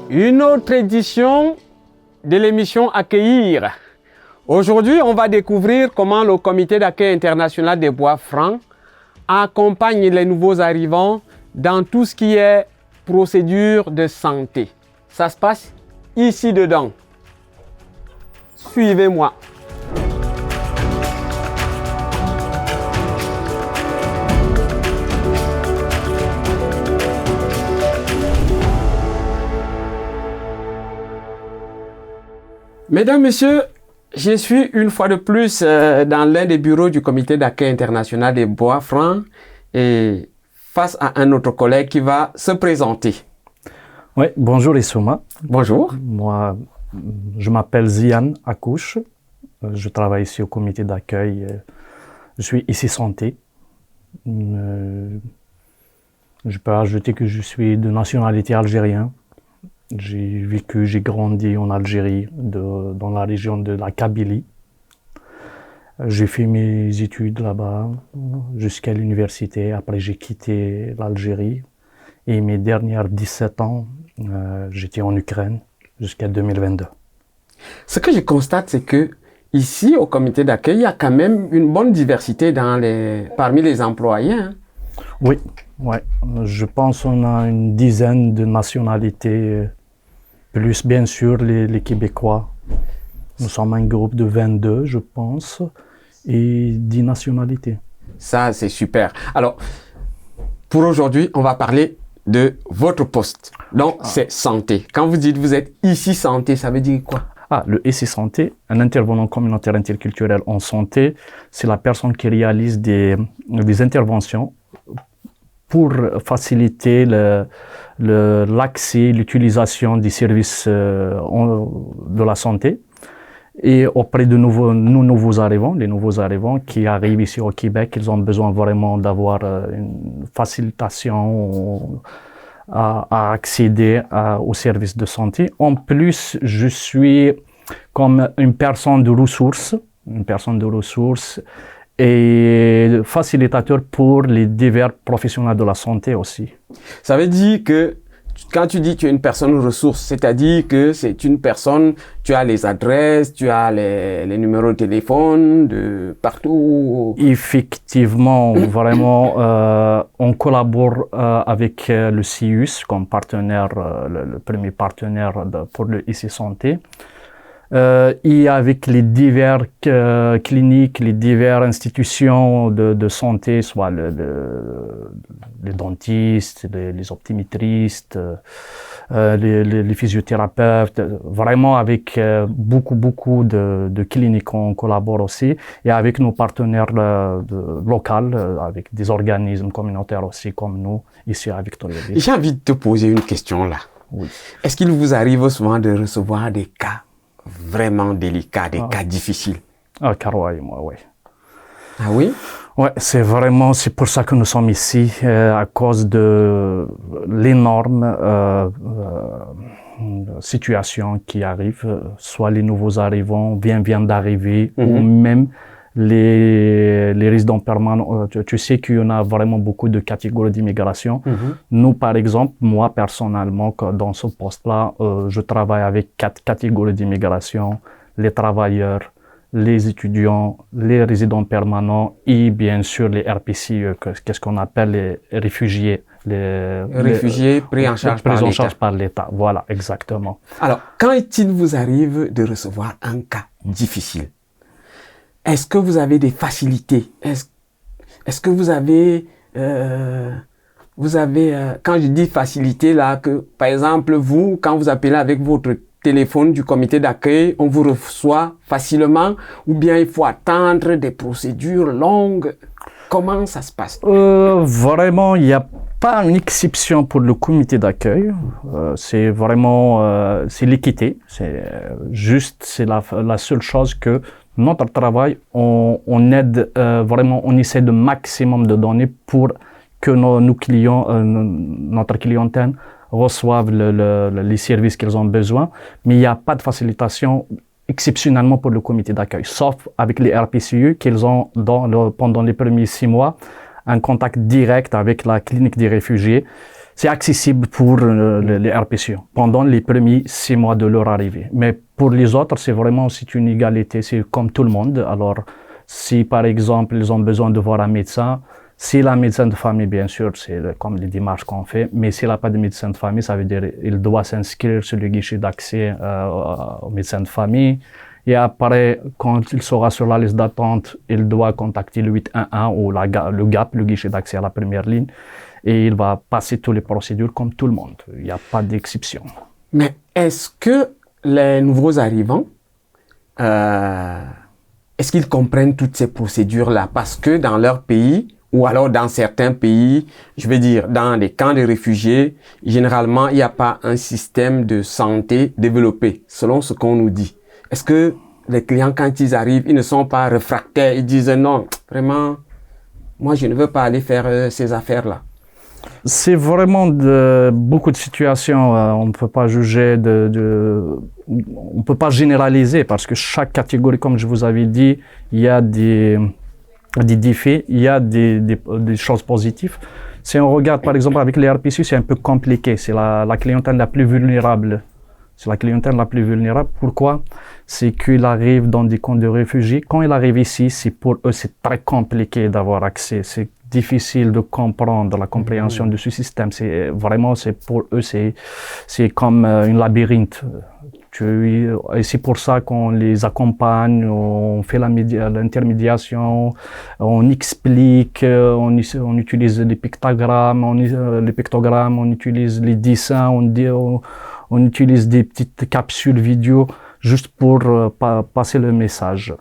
Une autre édition de l'émission Accueillir. Aujourd'hui, on va découvrir comment le Comité d'accueil international des Bois Francs accompagne les nouveaux arrivants dans tout ce qui est procédure de santé. Ça se passe ici dedans. Suivez-moi. Mesdames, Messieurs, je suis une fois de plus dans l'un des bureaux du Comité d'accueil international des Bois Francs et face à un autre collègue qui va se présenter. Oui, bonjour Issouma. Bonjour. Moi, je m'appelle Zian Akouche. Je travaille ici au Comité d'accueil. Je suis ici santé. Je peux ajouter que je suis de nationalité algérienne. J'ai vécu, j'ai grandi en Algérie, dans la région de la Kabylie. J'ai fait mes études là-bas jusqu'à l'université. Après, j'ai quitté l'Algérie. Et mes dernières 17 ans, j'étais en Ukraine jusqu'à 2022. Ce que je constate, c'est que ici, au comité d'accueil, il y a quand même une bonne diversité parmi les employés. Hein. Oui, ouais. Je pense qu'on a une dizaine de nationalités, plus bien sûr les Québécois. Nous sommes un groupe de 22, je pense, et 10 nationalités. Ça, c'est super. Alors, pour aujourd'hui, on va parler de votre poste. Donc, c'est santé. Quand vous dites vous êtes ici santé, ça veut dire quoi? Le IC Santé, un intervenant communautaire interculturel en santé, c'est la personne qui réalise des interventions pour faciliter l'accès, l'utilisation des services de la santé et auprès de nouveaux arrivants, les nouveaux arrivants qui arrivent ici au Québec, ils ont besoin vraiment d'avoir une facilitation à accéder aux services de santé. En plus, je suis comme une personne de ressources et facilitateur pour les divers professionnels de la santé aussi. Ça veut dire que quand tu dis que tu es une personne ressource, c'est-à-dire que c'est une personne, tu as les adresses, tu as les numéros de téléphone de partout. Effectivement, vraiment, on collabore avec le CIUS comme partenaire, le premier partenaire pour le IC Santé. Et avec les diverses cliniques, les diverses institutions de santé, soit les dentistes, les optométristes, les physiothérapeutes, vraiment avec beaucoup de cliniques on collabore aussi, et avec nos partenaires locaux, avec des organismes communautaires aussi comme nous, ici à Victoriaville. J'ai envie de te poser une question là. Oui. Est-ce qu'il vous arrive souvent de recevoir des cas vraiment délicats, des cas difficiles? Caro et moi, oui. Ah oui? Ouais, c'est pour ça que nous sommes ici, à cause de l'énorme situation qui arrive, soit les nouveaux arrivants viennent d'arriver, ou même les résidents permanents. Tu sais qu'il y en a vraiment beaucoup de catégories d'immigration. Nous, par exemple, moi personnellement, dans ce poste-là, je travaille avec 4 catégories d'immigration: les travailleurs, les étudiants, les résidents permanents et bien sûr les RPCE, qu'est-ce qu'on appelle les réfugiés. Les réfugiés pris en charge par l'État. Voilà, exactement. Alors, quand il vous arrive de recevoir un cas difficile, est-ce que vous avez des facilités? Est-ce que vous avez, quand je dis facilité là, que par exemple vous, quand vous appelez avec votre téléphone du comité d'accueil, on vous reçoit facilement, ou bien il faut attendre des procédures longues? Comment ça se passe? Vraiment, il n'y a pas une exception pour le comité d'accueil. C'est vraiment, c'est l'équité. C'est la seule chose que notre travail, on aide vraiment, on essaie de maximum de donner pour que nos clients, notre clientèle reçoivent les services qu'ils ont besoin. Mais il n'y a pas de facilitation exceptionnellement pour le comité d'accueil, sauf avec les RPCU qu'ils ont pendant les premiers 6 mois un contact direct avec la clinique des réfugiés c'est accessible pour les RPCO pendant les premiers 6 mois de leur arrivée. Mais pour les autres, c'est une égalité, c'est comme tout le monde. Alors, si par exemple, ils ont besoin de voir un médecin, si la médecin de famille, bien sûr, c'est comme les démarches qu'on fait, mais s'il n'a pas de médecin de famille, ça veut dire qu'il doit s'inscrire sur le guichet d'accès au médecin de famille. Et après, quand il sera sur la liste d'attente, il doit contacter le 811 ou le GAP, le guichet d'accès à la première ligne, et il va passer toutes les procédures comme tout le monde. Il n'y a pas d'exception. Mais est-ce que les nouveaux arrivants, est-ce qu'ils comprennent toutes ces procédures-là? Parce que dans leur pays, ou alors dans certains pays, je veux dire, dans les camps de réfugiés, généralement, il n'y a pas un système de santé développé, selon ce qu'on nous dit. Est-ce que les clients, quand ils arrivent, ils ne sont pas réfractaires, ils disent non, vraiment, moi, je ne veux pas aller faire ces affaires-là? C'est vraiment beaucoup de situations. On ne peut pas juger on ne peut pas généraliser parce que chaque catégorie, comme je vous avais dit, il y a des défis, il y a des choses positives. Si on regarde par exemple avec les RPCU, c'est un peu compliqué. C'est la clientèle la plus vulnérable. C'est la clientèle la plus vulnérable. Pourquoi? C'est qu'il arrive dans des camps de réfugiés. Quand il arrive ici, pour eux, c'est très compliqué d'avoir accès. C'est difficile de comprendre la compréhension de ce système. C'est pour eux, c'est comme un labyrinthe. Et c'est pour ça qu'on les accompagne, on fait l'intermédiation, on explique, on utilise les pictogrammes, on utilise les dessins, on utilise des petites capsules vidéo juste pour passer le message.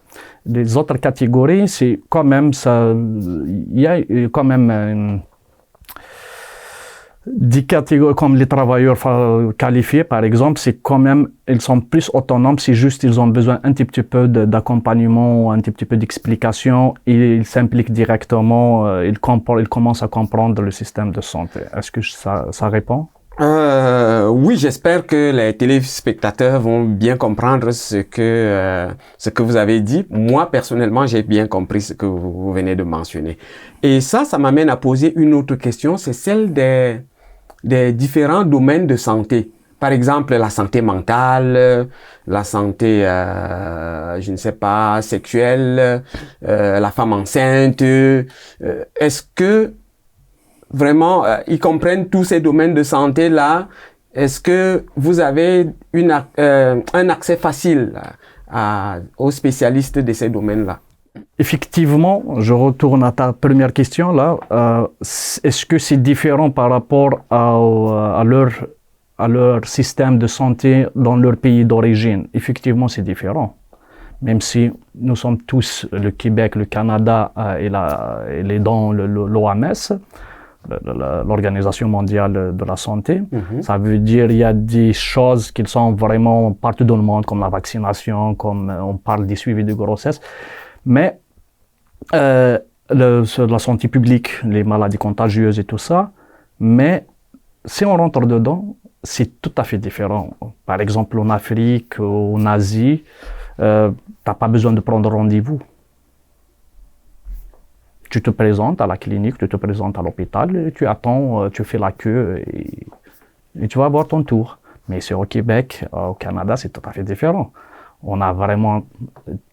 Les autres catégories, c'est quand même ça, il y a quand même des catégories comme les travailleurs qualifiés, par exemple, c'est quand même, ils sont plus autonomes, c'est juste ils ont besoin un petit peu d'accompagnement, un petit peu d'explication, et ils s'impliquent directement, ils commencent à comprendre le système de santé. Est-ce que ça répond? Oui, j'espère que les téléspectateurs vont bien comprendre ce que vous avez dit. Moi, personnellement, j'ai bien compris ce que vous venez de mentionner. Et ça m'amène à poser une autre question, c'est celle des différents domaines de santé. Par exemple, la santé mentale, la santé, je ne sais pas, sexuelle, la femme enceinte. Est-ce que vraiment, ils comprennent tous ces domaines de santé-là? Est-ce que vous avez un accès facile aux spécialistes de ces domaines-là? Effectivement, je retourne à ta première question là. Est-ce que c'est différent par rapport à leur système de santé dans leur pays d'origine? Effectivement, c'est différent. Même si nous sommes tous, le Québec, le Canada et dans l'OMS, l'Organisation mondiale de la santé. Ça veut dire qu'il y a des choses qui sont vraiment partout dans le monde, comme la vaccination, comme on parle des suivis de grossesse. Mais la santé publique, les maladies contagieuses et tout ça, mais si on rentre dedans, c'est tout à fait différent. Par exemple, en Afrique, en Asie, tu n'as pas besoin de prendre rendez-vous. Tu te présentes à la clinique, tu te présentes à l'hôpital, et tu attends, tu fais la queue et tu vas avoir ton tour. Mais c'est au Québec, au Canada, c'est tout à fait différent. On a vraiment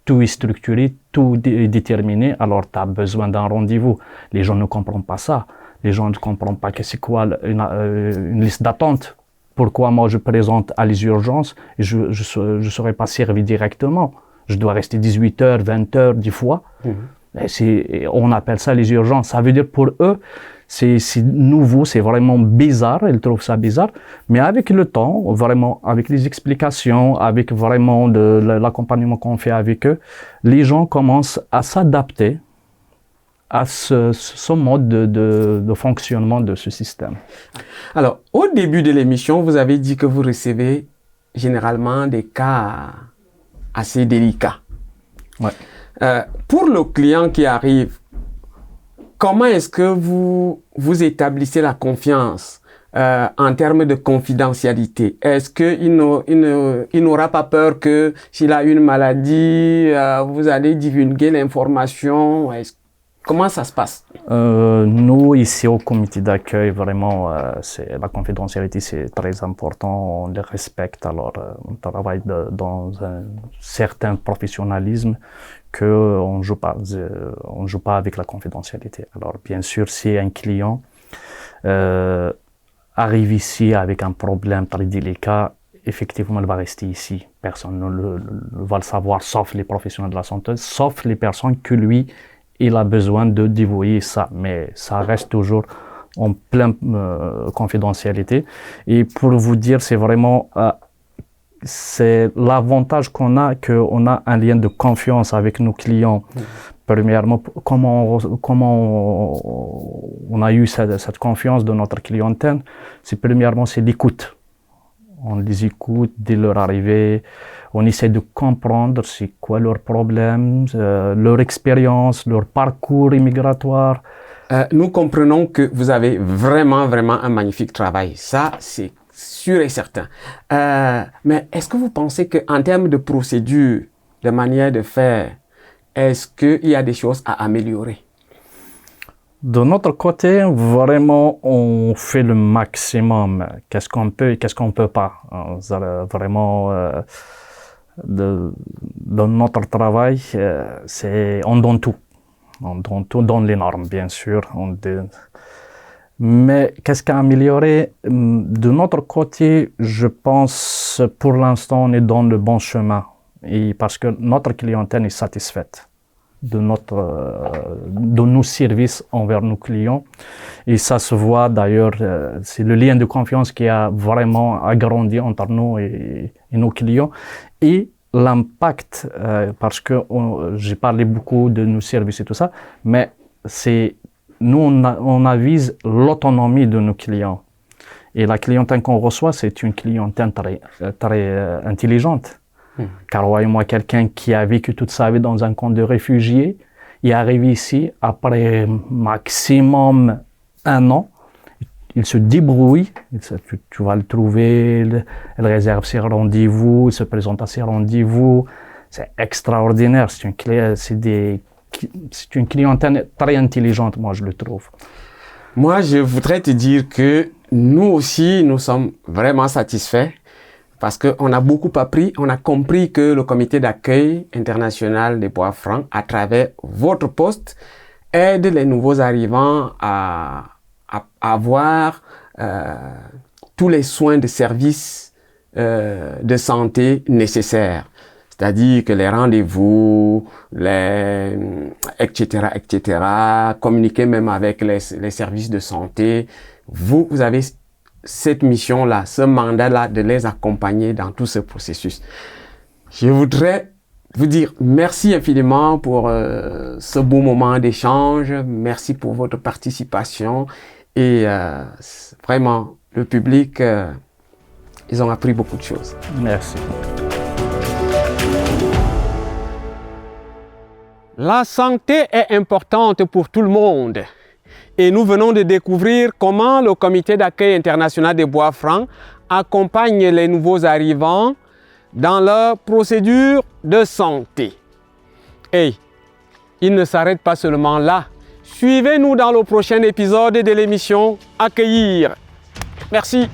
tout structuré, tout déterminé, alors tu as besoin d'un rendez-vous. Les gens ne comprennent pas ça. Les gens ne comprennent pas que c'est quoi une liste d'attente. Pourquoi moi je présente à les urgences et je ne serai pas servi directement. Je dois rester 18 heures, 20 heures, 10 fois. On appelle ça les urgences. Ça veut dire pour eux, c'est nouveau, c'est vraiment bizarre, ils trouvent ça bizarre. Mais avec le temps, vraiment, avec les explications, avec vraiment l'accompagnement qu'on fait avec eux, les gens commencent à s'adapter à ce mode de fonctionnement de ce système. Alors, au début de l'émission, vous avez dit que vous recevez généralement des cas assez délicats. Ouais. Pour le client qui arrive, comment est-ce que vous établissez la confiance en termes de confidentialité? Est-ce qu'il n'aura pas peur que s'il a une maladie, vous allez divulguer l'information? Comment ça se passe? Nous, ici au comité d'accueil, vraiment, la confidentialité, c'est très important. On les respecte. Alors, on travaille dans un certain professionnalisme qu'on ne joue pas avec la confidentialité. Alors, bien sûr, si un client arrive ici avec un problème très délicat, effectivement, il va rester ici. Personne ne va le savoir, sauf les professionnels de la santé, sauf les personnes que lui, il a besoin de dévoyer ça. Mais ça reste toujours en pleine confidentialité. Et pour vous dire, c'est vraiment c'est l'avantage qu'on a un lien de confiance avec nos clients. Premièrement, comment on a eu cette confiance de notre clientèle, c'est l'écoute. On les écoute dès leur arrivée, on essaie de comprendre c'est quoi leurs problèmes, leur expérience, leur parcours immigratoire. Nous comprenons que vous avez vraiment un magnifique travail. Ça, c'est sûr et certain. Mais est-ce que vous pensez qu'en termes de procédure, de manière de faire, est-ce qu'il y a des choses à améliorer? De notre côté, vraiment, on fait le maximum. Qu'est-ce qu'on peut et qu'est-ce qu'on ne peut pas. Vraiment, dans notre travail, on donne tout. On donne tout, on donne les normes, bien sûr. Mais qu'est-ce qu'à améliorer? De notre côté, je pense, pour l'instant, on est dans le bon chemin. Et parce que notre clientèle est satisfaite de nos services envers nos clients. Et ça se voit d'ailleurs, c'est le lien de confiance qui a vraiment agrandi entre nous et nos clients. Et l'impact, parce que j'ai parlé beaucoup de nos services et tout ça, mais nous, on avise l'autonomie de nos clients. Et la clientèle qu'on reçoit, c'est une clientèle très intelligente. Car croyez-moi, quelqu'un qui a vécu toute sa vie dans un camp de réfugiés, il arrive ici, après maximum 1 an, il se débrouille, tu vas le trouver, il réserve ses rendez-vous, il se présente à ses rendez-vous. C'est extraordinaire, c'est une clientèle très intelligente, moi je le trouve. Moi, je voudrais te dire que nous aussi, nous sommes vraiment satisfaits. Parce qu'on a beaucoup appris, on a compris que le comité d'accueil international des Bois Francs, à travers votre poste, aide les nouveaux arrivants à avoir tous les soins de services de santé nécessaires. C'est-à-dire que les rendez-vous, etc., communiquer même avec les services de santé. Vous avez cette mission-là, ce mandat-là, de les accompagner dans tout ce processus. Je voudrais vous dire merci infiniment pour ce beau moment d'échange. Merci pour votre participation. Et vraiment, le public, ils ont appris beaucoup de choses. Merci. La santé est importante pour tout le monde. Et nous venons de découvrir comment le comité d'accueil international des Bois Francs accompagne les nouveaux arrivants dans leur procédure de santé. Et il ne s'arrête pas seulement là. Suivez-nous dans le prochain épisode de l'émission Accueillir. Merci.